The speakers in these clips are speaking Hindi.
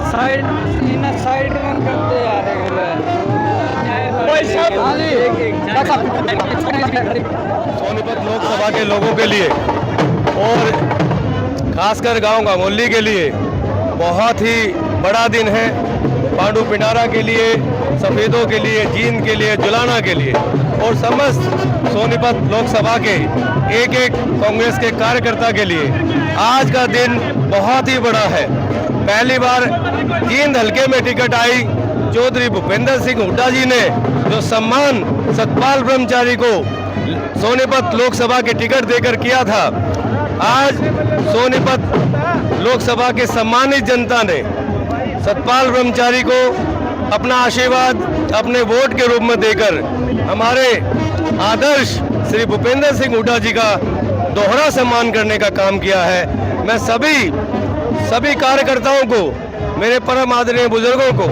साइड साइड में करते आ सोनीपत लोकसभा के लोगों के लिए और खासकर गांव गांगोली के लिए बहुत ही बड़ा दिन है। पांडु पिंडारा के लिए, सफेदों के लिए, जींद के लिए, जुलाना के लिए और समस्त सोनीपत लोकसभा के एक एक कांग्रेस के कार्यकर्ता के लिए आज का दिन बहुत ही बड़ा है। पहली बार जींद हल्के में टिकट आई। चौधरी भूपेंद्र सिंह हुड्डा जी ने जो सम्मान सतपाल ब्रह्मचारी को सोनीपत लोकसभा के टिकट देकर किया था, आज सोनीपत लोकसभा के सम्मानित जनता ने सतपाल ब्रह्मचारी को अपना आशीर्वाद अपने वोट के रूप में देकर हमारे आदर्श श्री भूपेंद्र सिंह हुड्डा जी का दोहरा सम्मान करने का काम किया है। मैं सभी कार्यकर्ताओं को, मेरे परम आदरणीय बुजुर्गों को,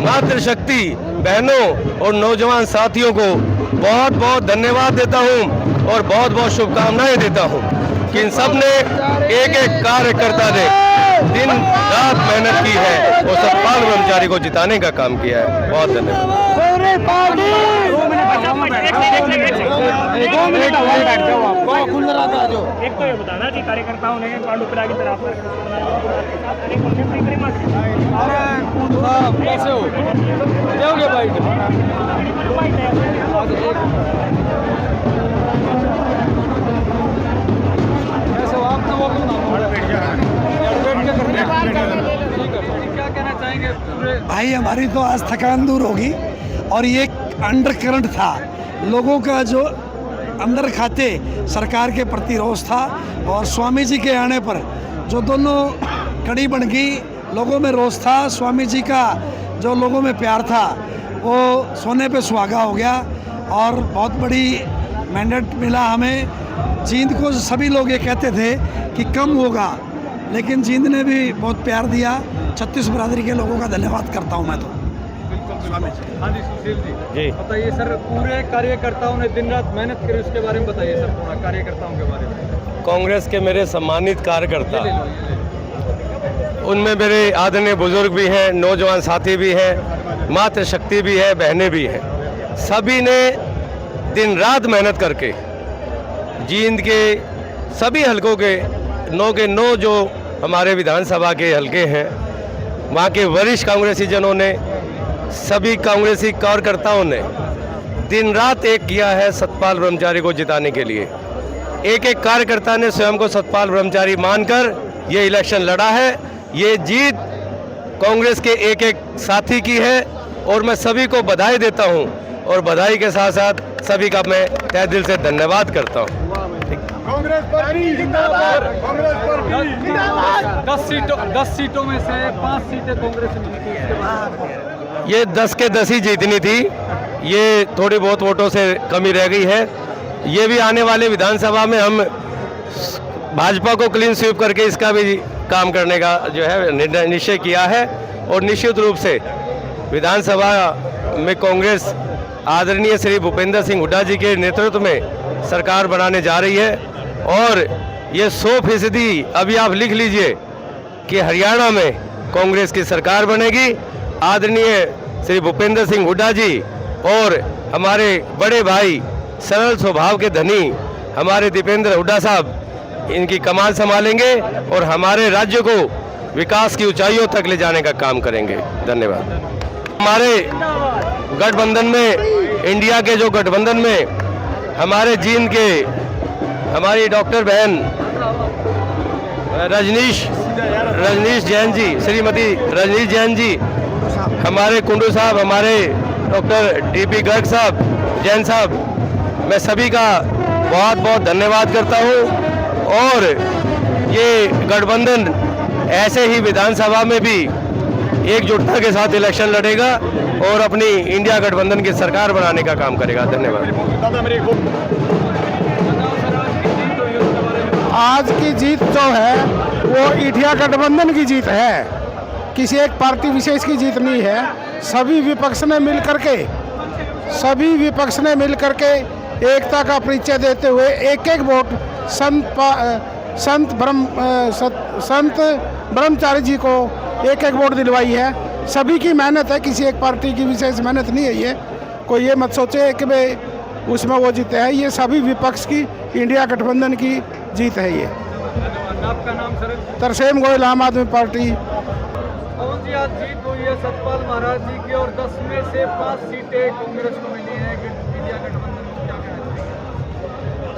मातृशक्ति बहनों और नौजवान साथियों को बहुत बहुत धन्यवाद देता हूं और बहुत बहुत शुभकामनाएं देता हूं कि इन सब ने एक एक कार्यकर्ता ने दिन रात मेहनत की है और सतपाल ब्रह्मचारी को जिताने का काम किया है। बहुत धन्यवाद। एक तो ये बताना कि कार्यकर्ताओं ने पांडु पिंडारा की तरफ भाई हमारी तो आज थकान दूर होगी और ये अंडर करंट था, लोगों का जो अंदर खाते सरकार के प्रति रोष था और स्वामी जी के आने पर जो दोनों कड़ी बन गई, लोगों में रोष था, स्वामी जी का जो लोगों में प्यार था वो सोने पे सुहागा हो गया और बहुत बड़ी मैंडेट मिला हमें। जींद को सभी लोग ये कहते थे कि कम होगा, लेकिन जींद ने भी बहुत प्यार दिया। 36 बरादरी के लोगों का धन्यवाद करता हूँ मैं तो। हाँ जी, सुशील जी बताइए सर, पूरे कार्यकर्ताओं ने दिन रात मेहनत करी, उसके बारे में बताइए सर, थोड़ा कार्यकर्ताओं के बारे में। कांग्रेस के मेरे सम्मानित कार्यकर्ता, उनमें मेरे आदरणीय बुजुर्ग भी हैं, नौजवान साथी भी हैं, मातृशक्ति भी है, बहनें भी हैं। सभी ने दिन रात मेहनत करके जींद के सभी हलकों के 9 जो हमारे विधानसभा के हलके हैं, वहाँ के वरिष्ठ कांग्रेसी जनों ने, सभी कांग्रेसी कार्यकर्ताओं ने दिन रात एक किया है सतपाल ब्रह्मचारी को जिताने के लिए। एक एक कार्यकर्ता ने स्वयं को सतपाल ब्रह्मचारी मानकर ये इलेक्शन लड़ा है। ये जीत कांग्रेस के एक एक साथी की है और मैं सभी को बधाई देता हूं और बधाई के साथ साथ सभी का मैं तहे दिल से धन्यवाद करता हूं। कांग्रेस पार्टी जिंदाबाद, कांग्रेस पार्टी जिंदाबाद। 10 सीटों में से 5 सीटें कांग्रेस ने जीती है। ये 10 के 10 ही जीतनी थी, ये थोड़ी बहुत वोटों से कमी रह गई है। ये भी आने वाले विधानसभा में हम भाजपा को क्लीन स्वीप करके इसका भी काम करने का जो है निश्चय किया है और निश्चित रूप से विधानसभा में कांग्रेस आदरणीय श्री भूपेंद्र सिंह हुड्डा जी के नेतृत्व में सरकार बनाने जा रही है और ये 100% अभी आप लिख लीजिए कि हरियाणा में कांग्रेस की सरकार बनेगी। आदरणीय श्री भूपेंद्र सिंह हुड्डा जी और हमारे बड़े भाई सरल स्वभाव के धनी हमारे दीपेंद्र हुड्डा साहब इनकी कमान संभालेंगे और हमारे राज्य को विकास की ऊंचाइयों तक ले जाने का काम करेंगे। धन्यवाद। हमारे गठबंधन में, इंडिया के जो गठबंधन में हमारे जींद के हमारी डॉक्टर बहन रजनीश जैन जी, श्रीमती रजनीश जैन जी, हमारे कुंडू साहब, हमारे डॉक्टर DP गर्ग साहब, जैन साहब, मैं सभी का बहुत बहुत धन्यवाद करता हूँ और ये गठबंधन ऐसे ही विधानसभा में भी एकजुटता के साथ इलेक्शन लड़ेगा और अपनी इंडिया गठबंधन की सरकार बनाने का काम करेगा। धन्यवाद। आज की जीत जो है वो इंडिया गठबंधन की जीत है, किसी एक पार्टी विशेष की जीत नहीं है। सभी विपक्ष ने मिल करके एकता का परिचय देते हुए एक एक वोट संत ब्रह्मचारी जी को एक एक वोट दिलवाई है। सभी की मेहनत है, किसी एक पार्टी की विशेष मेहनत नहीं है। ये कोई ये मत सोचे कि भाई उसमें वो जीते हैं, ये सभी विपक्ष की इंडिया गठबंधन की जीत है। ये आपका नाम सर? तरसेम गोयल, आम आदमी पार्टी। कौन सी आज जीत हुई है सतपाल महाराज जी की और 10 में से 5 सीटें कांग्रेस को मिली हैं इंडिया गठबंधन को, क्या कहना चाहिए?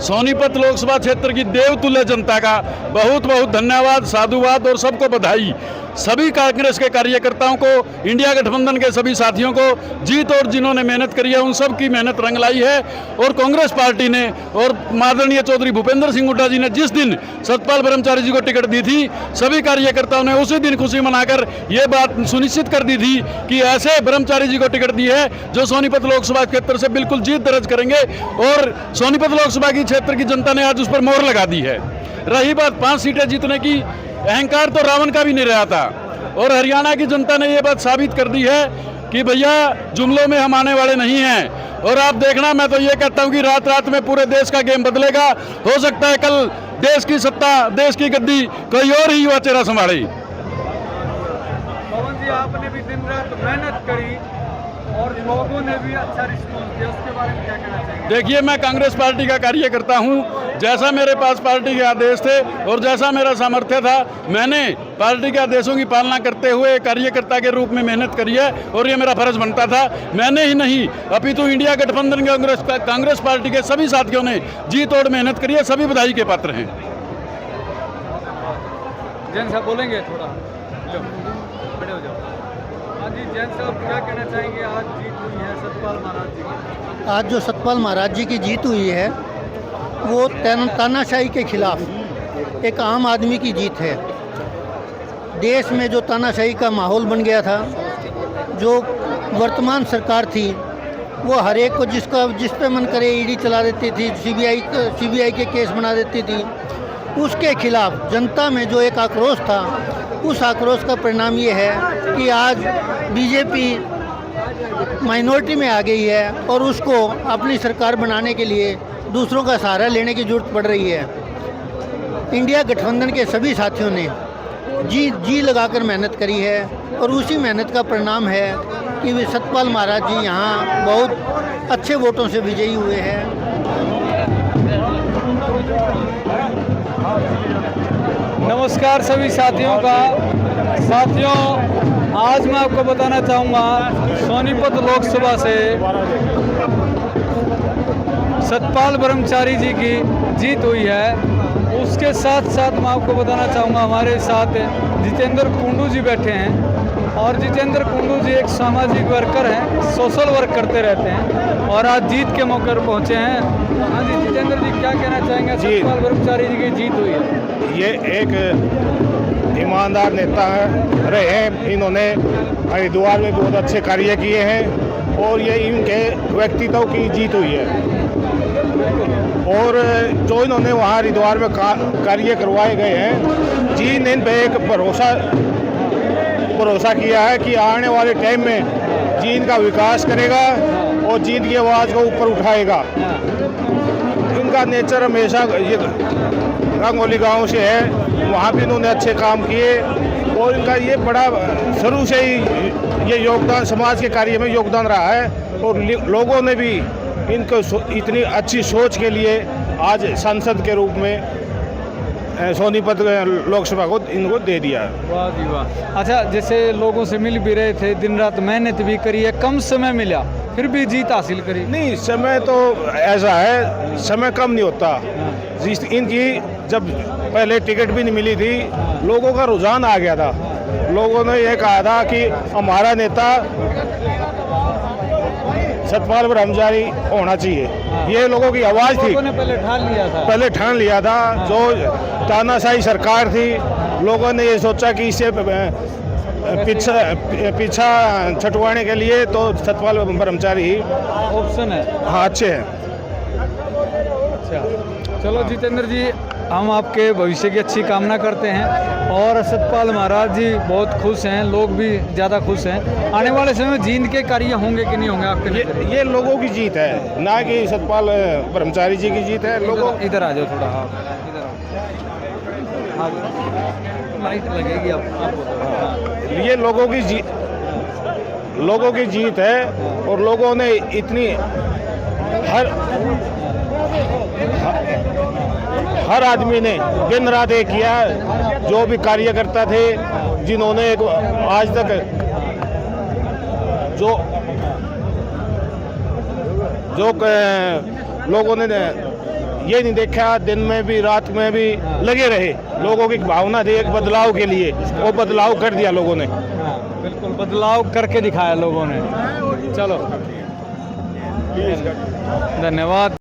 सोनीपत लोकसभा क्षेत्र की देवतुल्य जनता का बहुत बहुत धन्यवाद, साधुवाद और सबको बधाई। सभी कांग्रेस के कार्यकर्ताओं को, इंडिया गठबंधन के सभी साथियों को जीत, और जिन्होंने मेहनत करी है उन सब की मेहनत रंग लाई है। और कांग्रेस पार्टी ने और माननीय चौधरी भूपेंद्र सिंह हुड्डा जी ने जिस दिन सतपाल ब्रह्मचारी जी को टिकट दी थी, सभी कार्यकर्ताओं ने उसी दिन खुशी मनाकर ये बात सुनिश्चित कर दी थी कि ऐसे ब्रह्मचारी जी को टिकट दी है जो सोनीपत लोकसभा क्षेत्र से बिल्कुल जीत दर्ज करेंगे। और सोनीपत लोकसभा की क्षेत्र की जनता ने आज उस पर मोहर लगा दी है। रही बात 5 सीटें जीतने की, अहंकार तो रावण का भी नहीं रहा था, और हरियाणा की जनता ने ये बात साबित कर दी है कि भैया जुमलों में हम आने वाले नहीं हैं। और आप देखना, मैं तो ये कहता हूं कि रात रात में पूरे देश का गेम बदलेगा। हो सकता है कल देश की सत्ता, देश की गद्दी कोई और ही युवा चेहरा संभाले। पवन जी, आपने भी दिन रात मेहनत करी और लोगों ने भी अच्छा रिस्पॉन्स दिया, उसके बारे में क्या कहना चाहिए? देखिए, मैं कांग्रेस पार्टी का कार्यकर्ता हूं। जैसा मेरे पास पार्टी के आदेश थे और जैसा मेरा सामर्थ्य था, मैंने पार्टी के आदेशों की पालना करते हुए कार्यकर्ता के रूप में मेहनत करी है, और ये मेरा फर्ज बनता था। मैंने ही नहीं, अपितु इंडिया गठबंधन कांग्रेस पार्टी के सभी साथियों ने जी तोड़ मेहनत करी है। सभी बधाई के पात्र हैं। जैन साहब बोलेंगे थोड़ा? लो, खड़े हो जाओ। हाँ जी, जैन साहब क्या कहना चाहेंगे? आज जीत हुई है सतपाल महाराज जी की। आज जो सतपाल महाराज जी की जीत हुई है वो तानाशाही के खिलाफ एक आम आदमी की जीत है। देश में जो तानाशाही का माहौल बन गया था, जो वर्तमान सरकार थी वो हर एक को जिस पे मन करे ईडी चला देती थी, सीबीआई के केस बना देती थी। उसके खिलाफ जनता में जो एक आक्रोश था, उस आक्रोश का परिणाम ये है कि आज बीजेपी माइनॉरिटी में आ गई है और उसको अपनी सरकार बनाने के लिए दूसरों का सहारा लेने की जरूरत पड़ रही है। इंडिया गठबंधन के सभी साथियों ने जी लगाकर मेहनत करी है, और उसी मेहनत का परिणाम है कि वे सतपाल महाराज जी यहाँ बहुत अच्छे वोटों से विजयी हुए हैं। नमस्कार सभी साथियों का। साथियों, आज मैं आपको बताना चाहूँगा, सोनीपत लोकसभा से सतपाल ब्रह्मचारी जी की जीत हुई है। उसके साथ साथ मैं आपको बताना चाहूँगा, हमारे साथ जितेंद्र कुंडू जी बैठे हैं, और जितेंद्र कुंडू जी एक सामाजिक वर्कर हैं, सोशल वर्क करते रहते हैं, और आज जीत के मौके पर पहुँचे हैं। हाँ जी, जितेंद्र जी क्या कहना चाहेंगे? सतपाल ब्रह्मचारी जी की जीत हुई है। ये एक ईमानदार नेता रहे हैं। इन्होंने हरिद्वार में बहुत अच्छे कार्य किए हैं, और ये इनके व्यक्तित्व की जीत हुई है। और जो इन्होंने वहाँ हरिद्वार में कार्य करवाए गए हैं, जी ने इन पे एक भरोसा किया है कि आने वाले टाइम में जी इनका विकास करेगा और जीत की आवाज़ को ऊपर उठाएगा। इनका नेचर हमेशा ये रंगोली गांव से है, वहाँ भी इन्होंने अच्छे काम किए, और इनका ये बड़ा शुरू से ही ये योगदान समाज के कार्य में योगदान रहा है। और लोगों ने भी इनको इतनी अच्छी सोच के लिए आज सांसद के रूप में सोनीपत लोकसभा को इनको दे दिया। वाह जी वाह। अच्छा, जैसे लोगों से मिल भी रहे थे, दिन रात मेहनत भी करी है, कम समय मिला फिर भी जीत हासिल करी। नहीं, समय तो ऐसा है, समय कम नहीं होता। इनकी जब पहले टिकट भी नहीं मिली थी, लोगों का रुझान आ गया था। लोगों ने ये कहा था कि हमारा नेता सतपाल ब्रह्मचारी होना चाहिए, ये लोगों की आवाज़ थी। लोगों ने पहले ठान लिया था। जो तानाशाही सरकार थी, लोगों ने ये सोचा कि इससे पीछा छुटवाने के लिए तो सतपाल ब्रह्मचारी ही ऑप्शन है। हाँ, अच्छे हैं। अच्छा, चलो जितेंद्र जी, हम आपके भविष्य की अच्छी कामना करते हैं और सतपाल महाराज जी बहुत खुश हैं, लोग भी ज़्यादा खुश हैं। आने वाले समय में जींद के कार्य होंगे कि नहीं होंगे आपके नज़र में? ये लोगों की जीत है, ना कि सतपाल ब्रह्मचारी जी की जीत है। लोगों इधर आ जाओ थोड़ा, हाँ इधर आओ, माइक लगेगी आप बोलो। ये लोगों की जीत है और लोगों ने इतनी हर आदमी ने दिन रात एक किया। जो भी कार्यकर्ता थे जिन्होंने आज तक जो लोगों ने ये नहीं देखा, दिन में भी रात में भी लगे रहे। लोगों की भावना थी एक बदलाव के लिए, वो बदलाव कर दिया लोगों ने। हाँ बिल्कुल, बदलाव करके दिखाया लोगों ने। चलो धन्यवाद।